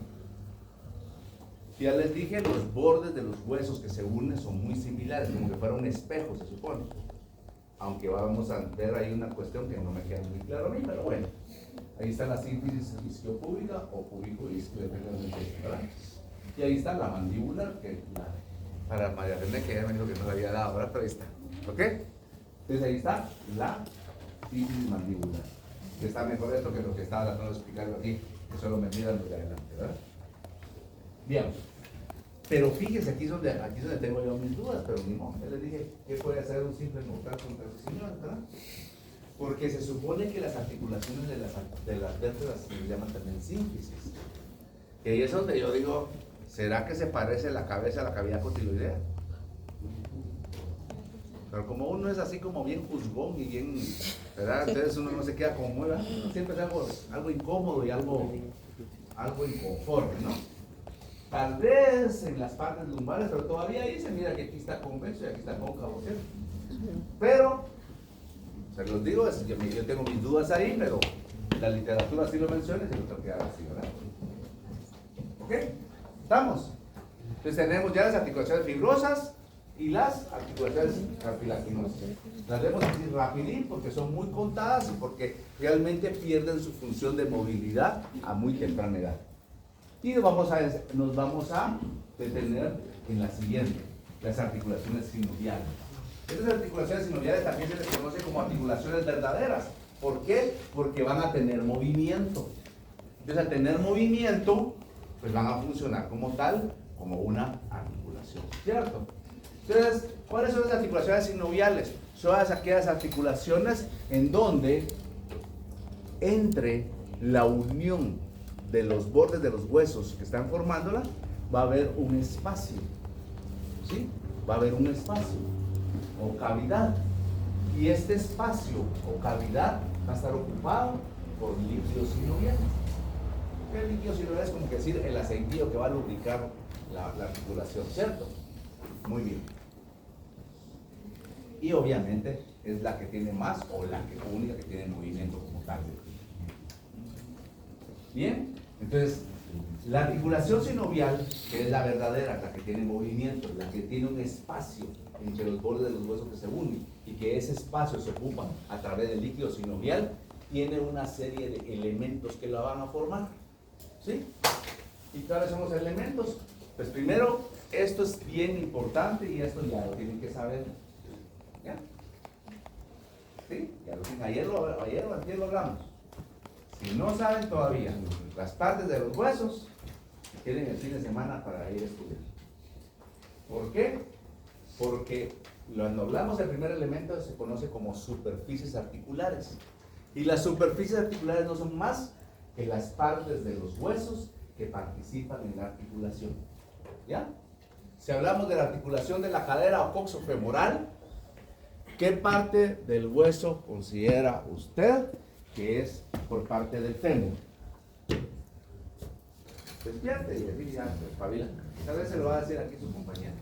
Ya les dije, los bordes de los huesos que se unen son muy similares, como que fuera un espejo, se supone. Aunque vamos a ver ahí una cuestión que no me queda muy claro a mí, pero bueno. Ahí está la sínfisis isquiopúbica o púbico-isquio, depende de ¿verdad? Y ahí está la mandíbula, que para María René, que ya me dijo que no la había dado, ¿verdad? Pero ahí está, ¿ok? Entonces ahí está la sínfisis mandibular, que está mejor esto que lo que estaba tratando de explicarlo aquí, que solo me miran los de adelante, ¿verdad? Bien, pero fíjese, aquí es donde tengo yo mis dudas, pero ni modo, ya les dije, ¿qué puede hacer un simple mortal contra ese señor, verdad? Porque se supone que las articulaciones de las vértebras se llaman también sínfisis. Y ahí es donde yo digo, ¿será que se parece la cabeza a la cavidad cotiloidea? Pero como uno es así como bien juzgón y bien, ¿verdad? Entonces uno no se queda como mueva, siempre es algo incómodo y algo inconforme, ¿no? Tal vez en las partes lumbares, pero todavía ahí se mira que aquí está convexo y aquí está cóncavo, ¿cierto? Pero se los digo, yo tengo mis dudas ahí, pero la literatura sí lo menciona y se lo tengo que dar así, ¿verdad? ¿Ok? ¿Estamos? Entonces tenemos ya las articulaciones fibrosas y las articulaciones cartilaginosas. Las debemos decir rapidín porque son muy contadas y porque realmente pierden su función de movilidad a muy temprana edad. Y nos vamos a detener en la siguiente, las articulaciones sinoviales. Estas articulaciones sinoviales también se les conoce como articulaciones verdaderas. ¿Por qué? Porque van a tener movimiento. Entonces, al tener movimiento, pues van a funcionar como tal, como una articulación, ¿cierto? Entonces, ¿cuáles son las articulaciones sinoviales? Son aquellas articulaciones en donde entre la unión de los bordes de los huesos que están formándola, va a haber un espacio, ¿sí? Va a haber un espacio o cavidad. Y este espacio o cavidad va a estar ocupado por líquidos sinoviales. El líquido sinovial es como que decir el aceitillo que va a lubricar la articulación, ¿cierto? Muy bien. Y obviamente es la que tiene más o la única que tiene movimiento como tal. Bien, entonces la articulación sinovial, que es la verdadera, la que tiene movimiento, la que tiene un espacio entre los bordes de los huesos que se unen y que ese espacio se ocupa a través del líquido sinovial, tiene una serie de elementos que la van a formar. ¿Sí? ¿Y cuáles son los elementos? Pues primero, esto es bien importante y esto ya lo tienen que saber. ¿Ya? ¿Sí? Ya lo tienen. Ayer o antier lo hablamos. Si no saben todavía las partes de los huesos, tienen el fin de semana para ir a estudiar. ¿Por qué? Porque cuando hablamos del primer elemento se conoce como superficies articulares. Y las superficies articulares no son más que las partes de los huesos que participan en la articulación. ¿Ya? Si hablamos de la articulación de la cadera o coxofemoral, ¿qué parte del hueso considera usted que es por parte del fémur? Despierte y así ya espabila. Tal vez se lo va a decir aquí su compañera.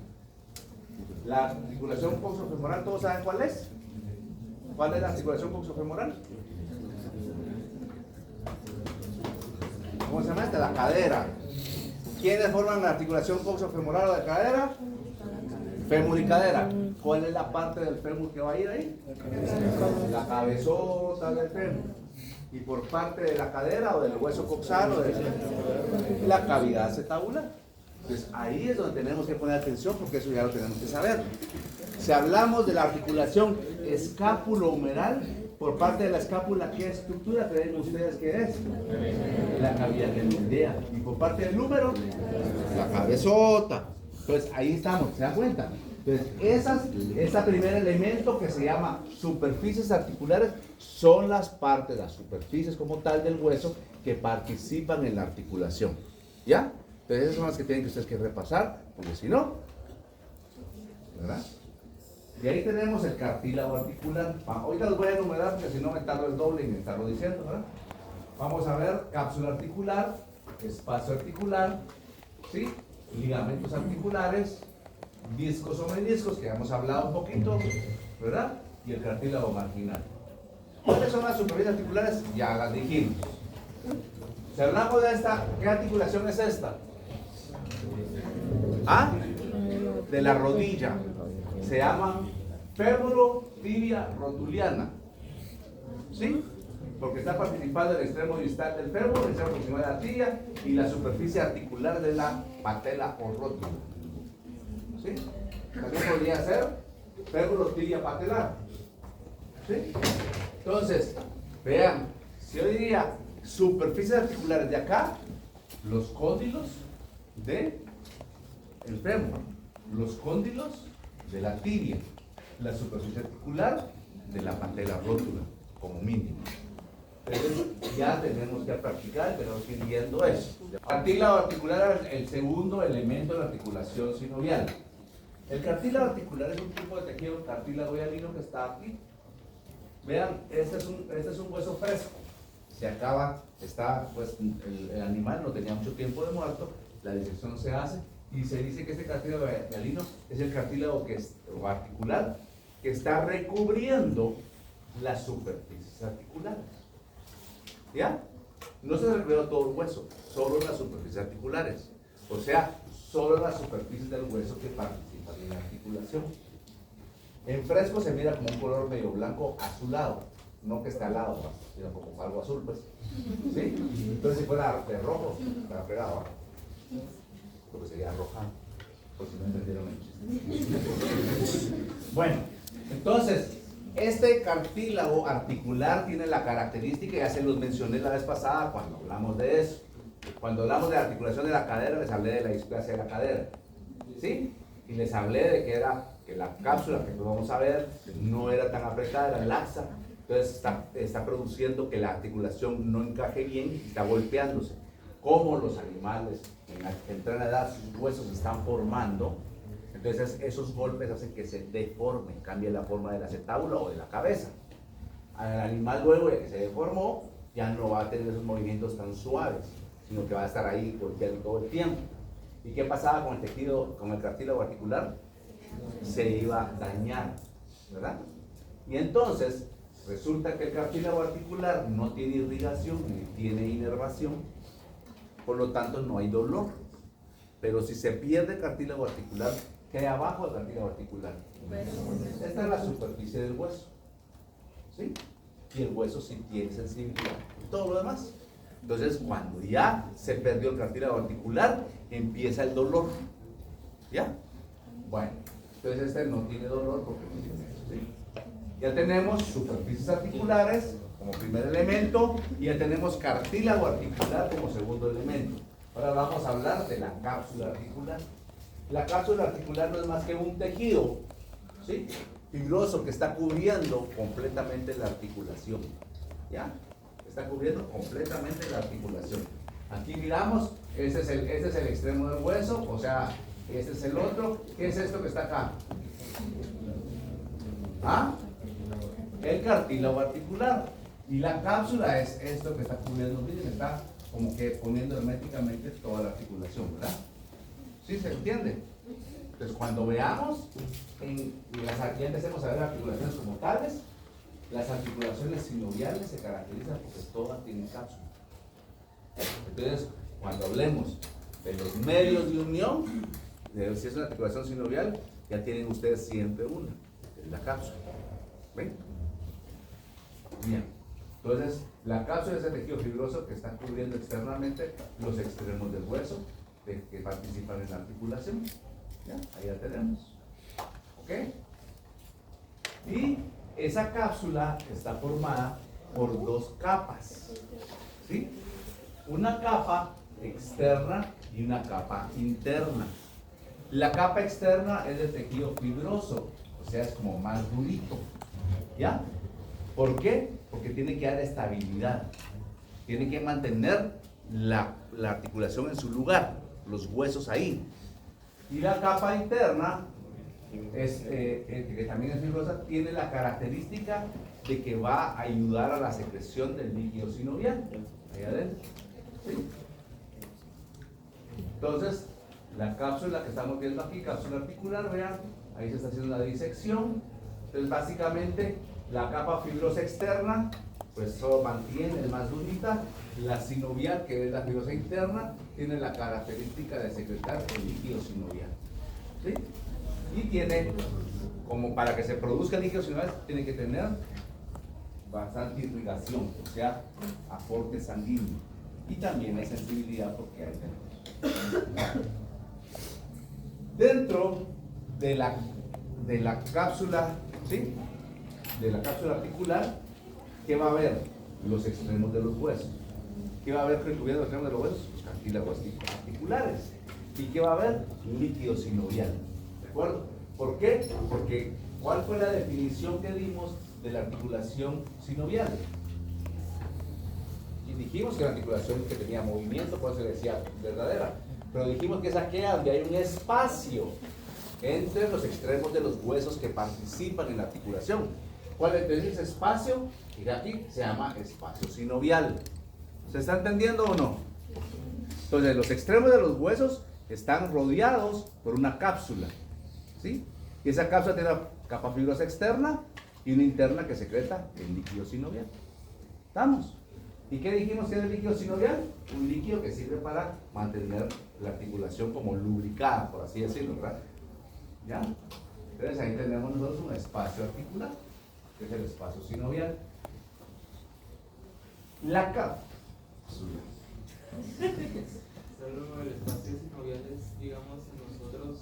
La articulación coxofemoral, ¿todos saben cuál es? ¿Cuál es la articulación coxofemoral? ¿Cómo se llama esta? La cadera. ¿Quiénes forman la articulación coxofemoral o de cadera? Fémur y cadera. ¿Cuál es la parte del fémur que va a ir ahí? La cabezota del fémur. Y por parte de la cadera o del hueso coxal o de la cavidad acetabular. Entonces ahí es donde tenemos que poner atención porque eso ya lo tenemos que saber. Si hablamos de la articulación escápulo-humeral, por parte de la escápula, ¿qué estructura creen ustedes que es? La cavidad lumbar. Y por parte del húmero, la cabezota. Entonces ahí estamos, ¿se dan cuenta? Entonces ese primer elemento que se llama superficies articulares son las partes, las superficies como tal del hueso que participan en la articulación. ¿Ya? Entonces esas son las que tienen que ustedes que repasar, porque si no, ¿verdad? Y ahí tenemos el cartílago articular. Ahorita los voy a enumerar porque si no me tardo el doble y me tardo diciendo, ¿verdad? Vamos a ver cápsula articular, espacio articular, ¿sí? Ligamentos articulares, discos o meniscos, que hemos hablado un poquito, ¿verdad? Y el cartílago marginal. ¿Cuáles son las superficies articulares? Ya las dijimos. Si hablamos de esta, ¿qué articulación es esta? ¿Ah? De la rodilla. Se llama fémuro-tibia rotuliana. ¿Sí? Porque está participando el extremo distal del fémur, el extremo proximal de la tibia y la superficie articular de la patela o rótula. ¿Sí? También podría ser fémuro-tibia patelar. ¿Sí? Entonces, vean, si yo diría superficies articulares de acá, los cóndilos de el fémur, los cóndilos de la tibia, la superficie articular de la patela rótula, como mínimo. Entonces ya tenemos que practicar, tenemos que ir viendo eso. Cartílago articular es el segundo elemento de la articulación sinovial. El cartílago articular es un tipo de tejido cartílago hialino que está aquí. Vean, este es un hueso fresco. Se acaba, pues el animal no tenía mucho tiempo de muerto, la disección se hace y se dice que este cartílago hialino es el cartílago o articular que está recubriendo las superficies articulares. ¿Ya? No se recubrió todo el hueso, solo las superficies articulares. O sea, solo las superficies del hueso que participan en la articulación. En fresco se mira como un color medio blanco azulado, no que está al lado, sino como algo azul, pues. ¿Sí? Entonces, si fuera de rojo, estará pegado, porque sería arrojado, por si no entendieron el chiste. Bueno, entonces, este cartílago articular tiene la característica, ya se los mencioné la vez pasada cuando hablamos de eso. Cuando hablamos de la articulación de la cadera, les hablé de la displasia de la cadera, ¿sí? Y les hablé de que la cápsula que vamos a ver no era tan apretada, era laxa. Entonces está produciendo que la articulación no encaje bien y está golpeándose. Como los animales en la temprana edad, sus huesos se están formando, entonces esos golpes hacen que se deformen, cambie la forma del acetábulo o de la cabeza. Al animal luego de que se deformó, ya no va a tener esos movimientos tan suaves, sino que va a estar ahí golpeando todo el tiempo. ¿Y qué pasaba con el tejido, con el cartílago articular? Se iba a dañar, ¿verdad? Y entonces resulta que el cartílago articular no tiene irrigación ni tiene inervación, por lo tanto no hay dolor. Pero si se pierde el cartílago articular, ¿qué hay abajo del cartílago articular? Esta es la superficie del hueso, ¿sí? Y el hueso sí tiene sensibilidad. Todo lo demás. Entonces, cuando ya se perdió el cartílago articular, empieza el dolor. ¿Ya? Bueno, entonces este no tiene dolor porque no tiene eso, ¿sí? Ya tenemos superficies articulares como primer elemento y ya tenemos cartílago articular como segundo elemento. Ahora vamos a hablar de la cápsula articular. La cápsula articular no es más que un tejido, ¿sí?, fibroso que está cubriendo completamente la articulación. ¿Ya? Está cubriendo completamente la articulación. Aquí miramos, este es el extremo del hueso, o sea, este es el otro. ¿Qué es esto que está acá? ¿Ah? El cartílago articular. Y la cápsula es esto que está cubriendo, miren, está como que poniendo herméticamente toda la articulación, ¿verdad? ¿Sí se entiende? Entonces, cuando veamos, ya empecemos a ver articulaciones como tales, las articulaciones sinoviales se caracterizan porque todas tienen cápsula. Entonces, cuando hablemos de los medios de unión, si es una articulación sinovial, ya tienen ustedes siempre una, que es la cápsula. ¿Ven? Bien. Entonces, la cápsula es el tejido fibroso que está cubriendo externamente los extremos del hueso que participan en la articulación. ¿Ya? Ahí ya tenemos. ¿Ok? Y esa cápsula está formada por dos capas. ¿Sí? Una capa externa y una capa interna. La capa externa es de tejido fibroso, o sea, es como más durito. ¿Ya? ¿Por qué? Porque tiene que dar estabilidad. Tiene que mantener la articulación en su lugar, los huesos ahí. Y la capa interna, que también es fibrosa, tiene la característica de que va a ayudar a la secreción del líquido sinovial. Ahí adentro. ¿Sí? Entonces, la cápsula que estamos viendo aquí, cápsula articular, vean, ahí se está haciendo la disección. Entonces, básicamente, la capa fibrosa externa, pues solo mantiene, es más durita. La sinovial, que es la fibrosa interna, tiene la característica de secretar el líquido sinovial. ¿Sí? Y tiene, como para que se produzca el líquido sinovial, tiene que tener bastante irrigación, o sea, aporte sanguíneo. Y también hay sensibilidad porque hay tenemos. Dentro de la cápsula, ¿sí?, de la cápsula articular, ¿qué va a haber? Los extremos de los huesos. ¿Qué va a haber cubriendo los extremos de los huesos? Los cartílagos articulares. ¿Y qué va a haber? Líquido sinovial. ¿De acuerdo? ¿Por qué? Porque ¿cuál fue la definición que dimos de la articulación sinovial? Y dijimos que la articulación que tenía movimiento, por eso se decía verdadera. Pero dijimos que es aquella donde hay un espacio entre los extremos de los huesos que participan en la articulación. ¿Cuál es ese espacio? Mira aquí, se llama espacio sinovial. ¿Se está entendiendo o no? Entonces, los extremos de los huesos están rodeados por una cápsula, ¿sí? Y esa cápsula tiene una capa fibrosa externa y una interna que secreta el líquido sinovial. ¿Estamos? ¿Y qué dijimos que es el líquido sinovial? Un líquido que sirve para mantener la articulación como lubricada, por así decirlo, ¿verdad? ¿Ya? Entonces ahí tenemos nosotros un espacio articular, que es el espacio sinovial. La cápsula. Solo el espacio sinovial es, digamos, nosotros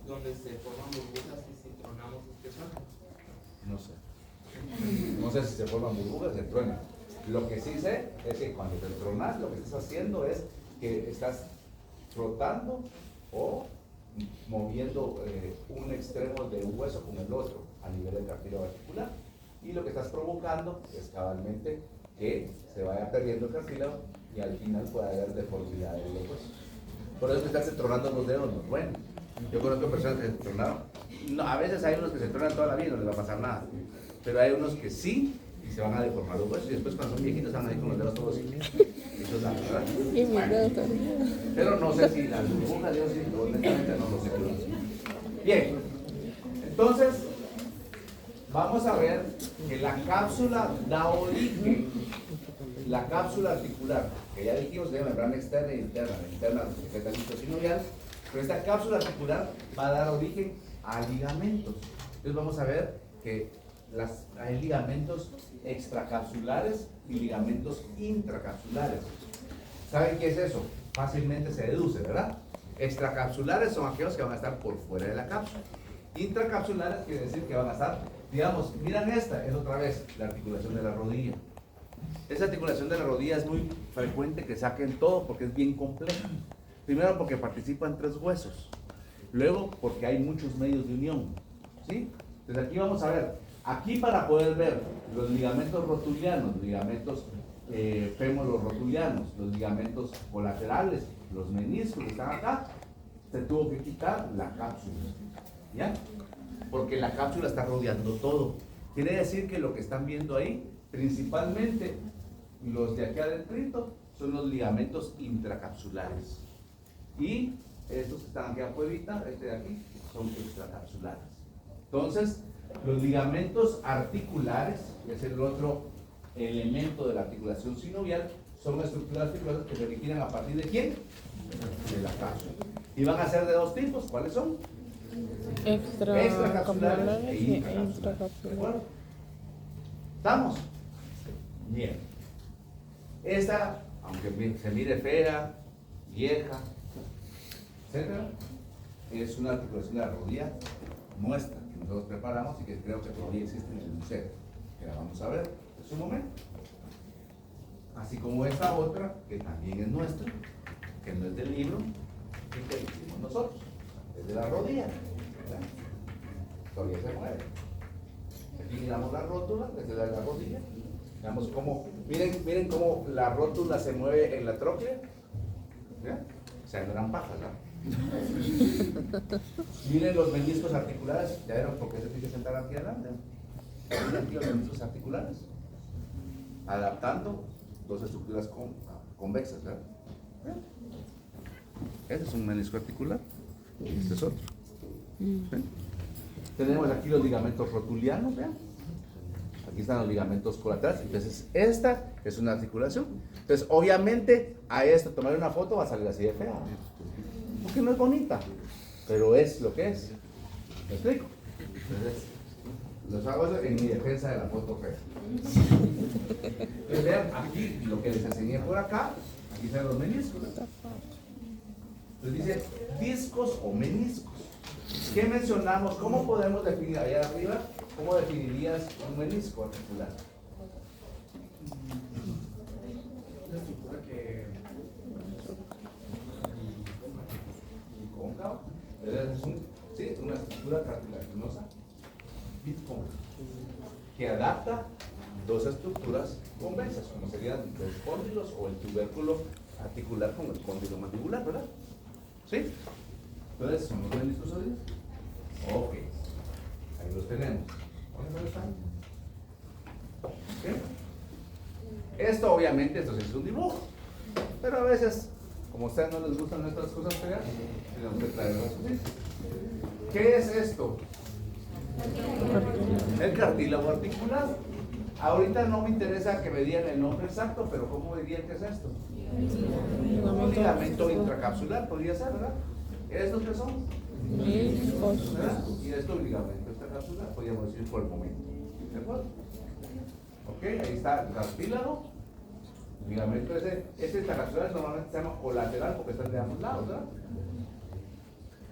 donde se forman burbujas y si tronamos es que suena. No sé. No sé si se forman burbujas, se truenan. Lo que sí sé es que cuando te tronas, lo que estás haciendo es que estás frotando o moviendo un extremo de un hueso con el otro a nivel del cartílago articular. Y lo que estás provocando es cabalmente que se vaya perdiendo el cartílago y al final pueda haber deformidad de los huesos. Por eso que estás tronando los dedos, no es bueno. Yo conozco personas que se tronaron. No, a veces hay unos que se tronan toda la vida y no les va a pasar nada. Pero hay unos que sí y se van a deformar los huesos y después cuando son viejitos están ahí con los dedos todos hechos daño, ¿verdad? Y mis dedos también. Pero no sé si las burbujas, yo sí, honestamente no lo sé. Bien, entonces vamos a ver que la cápsula da origen, la cápsula articular, que ya dijimos de membrana externa e interna, la interna es el líquido sinovial, pero esta cápsula articular va a dar origen a ligamentos. Entonces vamos a ver que hay ligamentos extracapsulares y ligamentos intracapsulares. ¿Saben qué es eso? Fácilmente se deduce, ¿verdad? Extracapsulares son aquellos que van a estar por fuera de la cápsula. Intracapsulares quiere decir que van a estar, digamos, miran esta, es otra vez la articulación de la rodilla. Esa articulación de la rodilla es muy frecuente que saquen todo porque es bien compleja. Primero porque participan 3 huesos. Luego porque hay muchos medios de unión. ¿Sí? Entonces aquí vamos a ver, aquí para poder ver los ligamentos rotulianos, los ligamentos femororotulianos, los ligamentos colaterales, los meniscos que están acá, se tuvo que quitar la cápsula. ¿Ya? Porque la cápsula está rodeando todo. Quiere decir que lo que están viendo ahí, principalmente los de aquí adentro, son los ligamentos intracapsulares. Y estos que están aquí afuera, este de aquí, son extracapsulares. Entonces, los ligamentos articulares, que es el otro elemento de la articulación sinovial, son estructuras articulares que se originan a partir de ¿quién? De la cápsula. Y van a ser de 2 tipos. ¿Cuáles son? Extracapsulares e intracapsulares. ¿De acuerdo? ¿Estamos? Bien. Esta, aunque se mire fea, vieja, etcétera, es una articulación de la rodilla nuestra que nosotros preparamos y que creo que todavía existe en el museo, que la vamos a ver en su momento. Así como esta otra, que también es nuestra, que no es del libro, y que hicimos nosotros, es de la rodilla, ¿verdad? Todavía se mueve. Aquí miramos la rótula, desde la rodilla. Veamos cómo, miren cómo la rótula se mueve en la tróclea. ¿Ya? O sea, no eran pajas, ¿no? Miren los meniscos articulares. ¿Ya vieron por qué se tiene que sentar aquí adelante? Miren aquí los meniscos articulares. Adaptando 2 estructuras convexas, ¿verdad? Este es un menisco articular. Este es otro. ¿Sí? Tenemos aquí los ligamentos rotulianos, ¿vean? Aquí están los ligamentos colaterales. Entonces, esta es una articulación. Entonces, obviamente, a esta tomar una foto va a salir así de fea. Porque no es bonita, pero es lo que es. ¿Me explico? Entonces, los hago eso en mi defensa de la foto fea. Entonces, vean, aquí lo que les enseñé por acá, aquí están los meniscos. Entonces dice discos o meniscos. ¿Qué mencionamos? ¿Cómo podemos definir allá arriba? ¿Cómo definirías un menisco articular? Una estructura que Cóncava. Es una estructura cartilaginosa bicóncava que adapta 2 estructuras convexas, como serían los cóndilos o el tubérculo articular con el cóndilo mandibular, ¿verdad? ¿Sí? Entonces, ¿son los meniscos oídos? Ok, ahí los tenemos. ¿Dónde están? ¿Okay? Esto obviamente, esto sí es un dibujo, pero a veces, como a ustedes no les gustan nuestras cosas feas, tenemos que traerlas así. ¿Qué es esto? El cartílago articular. Ahorita no me interesa que me digan el nombre exacto, pero ¿cómo dirían que es esto? Un ligamento intracapsular, podría ser, ¿verdad? ¿Estos qué son? Meniscos. ¿Verdad? Y esto es un ligamento intracapsular, podríamos decir por el momento. ¿De acuerdo? Ok, ahí está el cartílago. Ligamento ese intracapsular normalmente se llama colateral porque están de ambos lados, ¿verdad?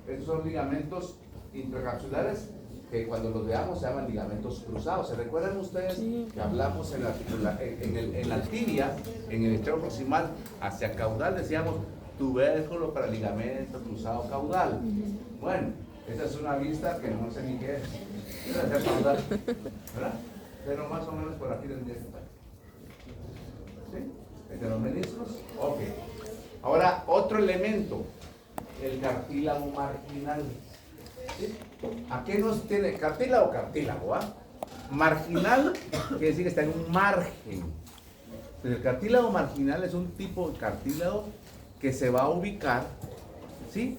Estos son ligamentos intracapsulares que cuando los veamos se llaman ligamentos cruzados. ¿Se recuerdan ustedes que hablamos en la tibia, en el extremo proximal hacia caudal, decíamos tubérculo para ligamento cruzado caudal? Bueno, esa es una vista que no sé ni qué es. Esa es el caudal, ¿verdad? Pero más o menos por aquí tendría que estar. ¿Sí? ¿El de los meniscos? Ok. Ahora, otro elemento, el cartílago marginal. ¿Sí? ¿A qué nos tiene? ¿Cartílago o cartílago? Marginal quiere decir que está en un margen. El cartílago marginal es un tipo de cartílago que se va a ubicar, ¿sí?,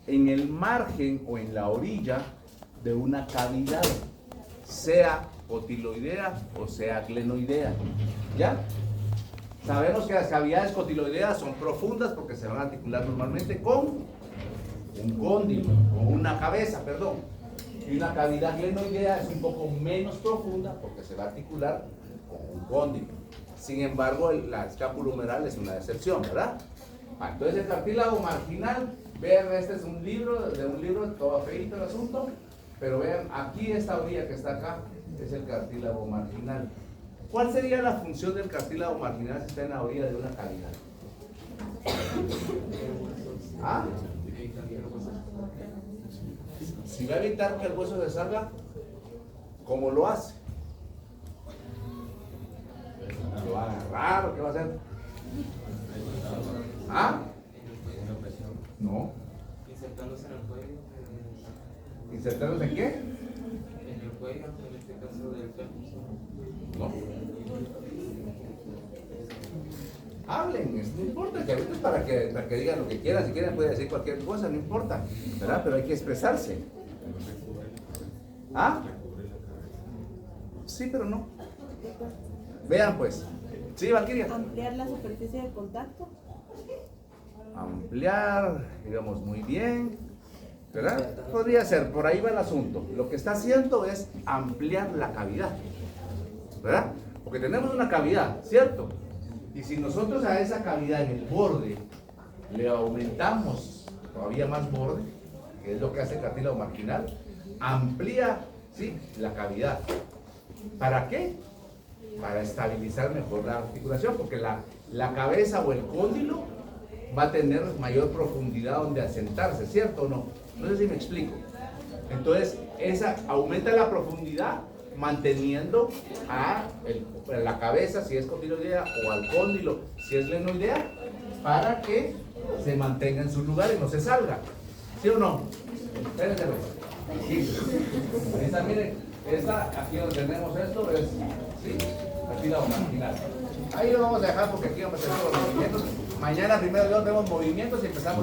en el margen o en la orilla de una cavidad, sea cotiloidea o sea glenoidea. ¿Ya? Sabemos que las cavidades cotiloideas son profundas porque se van a articular normalmente con un cóndilo, con una cabeza, perdón. Y una cavidad glenoidea es un poco menos profunda porque se va a articular con un cóndilo. Sin embargo, la escápula humeral es una excepción, ¿verdad? Entonces el cartílago marginal, vean, este es un libro, todo feíto el asunto, pero vean, aquí esta orilla que está acá es el cartílago marginal. ¿Cuál sería la función del cartílago marginal si está en la orilla de una cavidad? ¿Ah? Si va a evitar que el hueso se salga, ¿cómo lo hace? ¿Lo va a agarrar o qué va a hacer? ¿Ah? No. Insertándose en el cuello. ¿Insertándose en qué? En el cuello, en este caso del pelvis. No. Hablen, no importa, que ahorita es para que digan lo que quieran, si quieren pueden decir cualquier cosa, no importa, ¿verdad? Pero hay que expresarse. ¿Ah? Sí, pero no. Vean pues. Sí, Valquiria. Ampliar la superficie de contacto. Ampliar, digamos, muy bien, ¿verdad? Podría ser, por ahí va el asunto. Lo que está haciendo es ampliar la cavidad, ¿verdad? Porque tenemos una cavidad, ¿cierto? Y si nosotros a esa cavidad en el borde le aumentamos todavía más borde, que es lo que hace el cartílago marginal, amplía, ¿sí?, la cavidad. ¿Para qué? Para estabilizar mejor la articulación, porque la cabeza o el cóndilo va a tener mayor profundidad donde asentarse, ¿cierto o no? No sé si me explico. Entonces, esa aumenta la profundidad manteniendo a la cabeza, si es cotiloidea, o al cóndilo, si es glenoidea, para que se mantenga en su lugar y no se salga. ¿Sí o no? Espérense. Sí. Ahí está, miren, aquí donde tenemos esto es, ¿sí?, cartílago marginal. Ahí lo vamos a dejar porque aquí vamos a hacer los movimientos. Mañana primero Dios vemos movimientos y empezamos